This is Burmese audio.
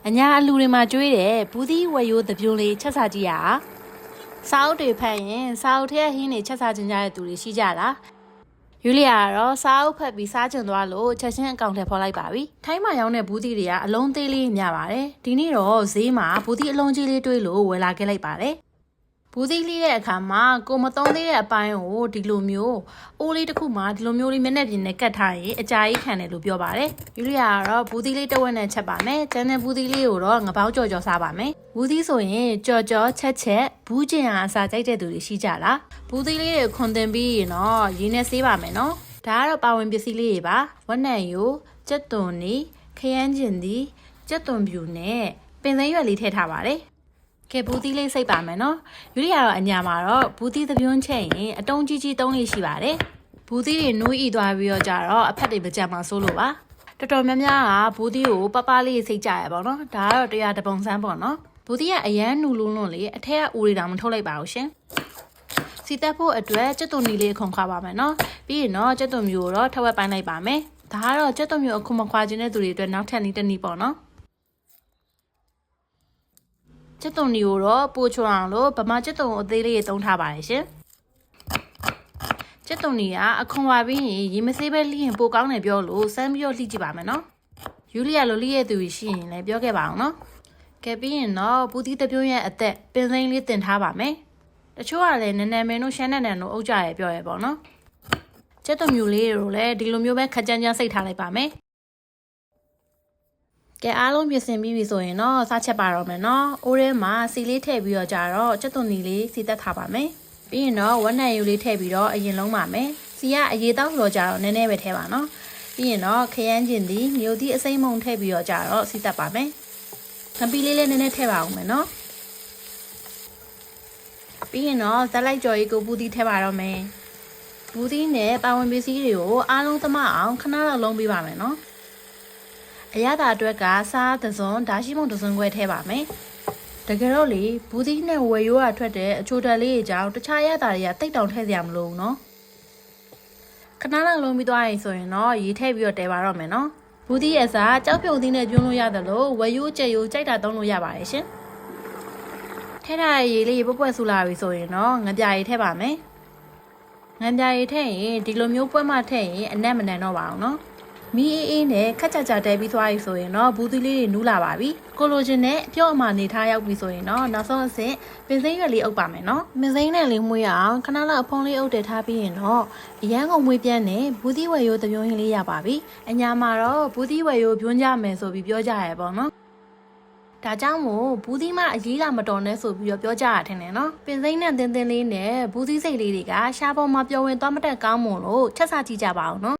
အညာအလူတွေမှာကျွေးတယ်ဘူးသီးဝယ်ရိုးသပြုံးလေးချက်စားကြည့်ရအောင်စားအုပ်တွေဖတ်ရင်စားအုပ်ထဲဟင်းတွေချက်စားခြင်းကြတဲ့သူတွေရှိကြလားယူလီယာကတော့စားအုပ်ဖတ်ပြီးစားကျင်သွားလို့ချက်ချင်းအကောင့်ထဲဖော်လိုက်ပါပြီထိုင်းမှာရောင်းတဲ့ဘူးသီးတွေကအလုံးသေးလေးများပါတယ်ဒီနေ့တော့ဈေးမှာဘူးသီးအလုံးကြီးလေးတွေးလို့ဝယ်လာခဲ့လိုက်ပါတယ်ဘူးသီးလေးတဲ့အခါမှာကိုမသုံးသေးတဲ့အပိုင်းကိုဒီလိုမျိုးအိုးလေးတစ်ခုမှာဒီလိုမျိုးလေးမျက်နှာပြင်နဲ့ကတ်ထားရင်အကြာကြီးခံတယ်လို့ပြောပါတယ်ယူလီယာကတော့ဘူးသီးလေးတစ်ဝက်နဲ့ချက်ပါမယ်ကျန်တဲ့ဘူးသီးလေးကိုတော့ငပေါင်းကြော်ကြော်စားပါမယ်ဘူးသီးဆိုရင်ကြော်ကြော်ချက်ဘူးကျင်အားအစာကြိုက်တဲ့သူတွေရှိကြလားဘူးသီးလေးတွေခွန်တင်ပြီးရင်တော့ရင်းနဲ့ဆေးပါမယ်နော်ဒါကတော့ပါဝင်ပစ္စည်းလေးတွေပါဝက်နံယိုကြက်သွန်နီခရမ်းကျင်သည်ကြက်သွန်ဖြူနဲ့ပင်စိမ်းရွက်လေးထည့်ထားပါတယ်ကဲဘူးသီးလေးစိတ်ပါမယ်နော်ယူရီကတော့အညာမှာတော့ဘူးသီးသပြုံးချက်ရင်အတုံးကြီးကြီးသုံးလေးရှိပါတယ်ဘူးသီးတွေနူးဤသွားပြီးတော့ကြတော့အဖက်တွေမကြမှာစိုးလို့ပါတော်တော်များများကဘူးသီးကိုပပလေးစိတ်ကြရပါတော့ဒါကတော့တရားတပုံစမ်းပေါ့နော်ဘူးသီးကအရန်နူလုံးလုံးလေးအထက်ကဦးတွေတောင်မထုတ်လိုက်ပါဘူးရှင်စီတက်ဖို့အတွက်ကြက်သွန်နီလေးခုံခွာပါမယ်နော်ပြီးရင်တော့ကြက်သွန်မျိုးကိုတော့ထပ်ဝက်ပိုင်းလိုက်ပါမယ်ဒါကတော့ကြက်သွန်မျိုးအခုမခွာခြင်းတဲ့သူတွေအတွက်နောက်ထပ်နည်းတစ်နည်းပေါ့နော်ကျက်သွန်နီကိုတော့ပိုချွန်အောင်လို့ဗမာကျက်သွန်အသေးလေးတွေသုံးထားပါတယ်ရှင်ကျက်သွန်နီကအခွန်ပါပြီးရင်ရေမဆေးပဲလှီးရင်ပိုကောင်းတယ်ပြောလို့စမ်းပြီးတော့လှီးကြည့်ပါမယ်နော်ယူလီယာလိုလှီးရဲ့သူရှိရင်လည်းပြောခဲ့ပါအောင်နော်ကဲပြီးရင်တော့ဘူးသီးတစ်ပြုံးရဲ့အသက်ပင်စိမ်းလေးတင်ထားပါမယ်တချို့ကလည်းနန်းနန်းမင်းတို့ရှမ်းနန်းနန်းတို့အုပ်ကြရဲပြောရဲပေါ့နော်ကျက်သွန်မျိုးလေးတွေကိုလည်းဒီလိုမျိုးပဲခက်ကြမ်းကြမ်းစိတ်ထားလိုက်ပါမယ်ကဲအားလုံးပြင်ဆင်ပြီးပြီဆိုရင်တော့စားချက်ပါတော့မယ်နော်အိုးထဲမှာစီလေးထည့်ပြီးတော့ကြတော့ကြက်သွန်နီလေးစီတက်ထားပါမယ်ပြီးရင်တော့ဝက်နံယူလေးထည့်ပြီးတော့အရင်လုံးပါမယ်စီကအရေတောက်ဆိုတော့ကြတော့နည်းနည်းပဲထည့်ပါနော်ပြီးရင်တော့ခရမ်းကျင်သည်မြို့သီးအစိမ့်မုံထည့်ပြီးတော့ကြတော့စီတက်ပါမယ်ငပီလေးလည်းနည်းနည်းထည့်ပါအောင်မယ်နော်ပြီးရင်တော့ဇက်လိုက်ကြော်ရီကိုဘူးသီးထည့်ပါတော့မယ်ဘူးသီးနဲ့ပါဝင်ပစ္စည်းတွေကိုအားလုံးသမအောင်ခဏလောက်လုံးပေးပါမယ်နော်အရသာအတွက်ကစားသစွန်ဒါရှိမုံသစွန်ခွဲထဲပါမယ်တကယ်တော့လေဘူးသီးနဲ့ဝယ်ရိုးရထွက်တဲ့အချိုတက်လေးတွေကြောင့်တခြားရသာတွေကတိတ်တောင်ထည့်စရာမလိုဘူးနော်ခဏလောက်လုံးပြီးသွားရင်ဆိုရင်တော့ရေထည့်ပြီးတော့တဲပါတော့မယ်နော်ဘူးသီးရဲ့စားကြောက်ပြုတ်သီးနဲ့ကျွန်းလို့ရတယ်လို့ဝယ်ရိုးကြက်ရိုးကြိုက်တာသုံးလို့ရပါတယ်ရှင်ထဲထားတဲ့ရေလေးပွက်ပွက်ဆူလာပြီဆိုရင်တော့ငပြာရည်ထည့်ပါမယ်ငပြာရည်ထည့်ရင်ဒီလိုမျိုးပွက်မှထည့်ရင်အနက်မနန်တော့ပါအောင်နော်မီးအေးနဲ့ခက်ကြကြတဲပြီးသွားပြီဆိုရင်တော့ဘူးသီးလေးတွေနူးလာပါပြီကိုလိုချင်နဲ့အပြော့အမာနေထားရောက်ပြီဆိုရင်တော့နောက်ဆုံးအဆင့်ပင်စိမ်းရွက်လေးအုပ်ပါမယ်နော်ပင်စိမ်းနဲ့လေးမှုရအောင်ခဏလောက်အဖုံးလေးအုပ်တယ်ထားပြီးရင်တော့အရန်ကုန်မွေးပြန်းနဲ့ဘူးသီးဝယ်ရိုးသပြုံးဟင်းလေးရပါပြီအညာမှာတော့ဘူးသီးဝယ်ရိုးပြွန်းကြမယ်ဆိုပြီးပြောကြရပေါ့နော်ဒါကြောင့်မို့ဘူးသီးမအရေးလာမတော်နဲ့ဆိုပြီးတော့ပြောကြရထင်တယ်နော်ပင်စိမ်းနဲ့တင်းတင်းလေးနဲ့ဘူးသီးစိတ်လေးတွေကရှားပေါ်မှာပျော်ဝင်သွားမတက်ကောင်းမွန်လို့ချက်စားကြည့်ကြပါအောင်နော်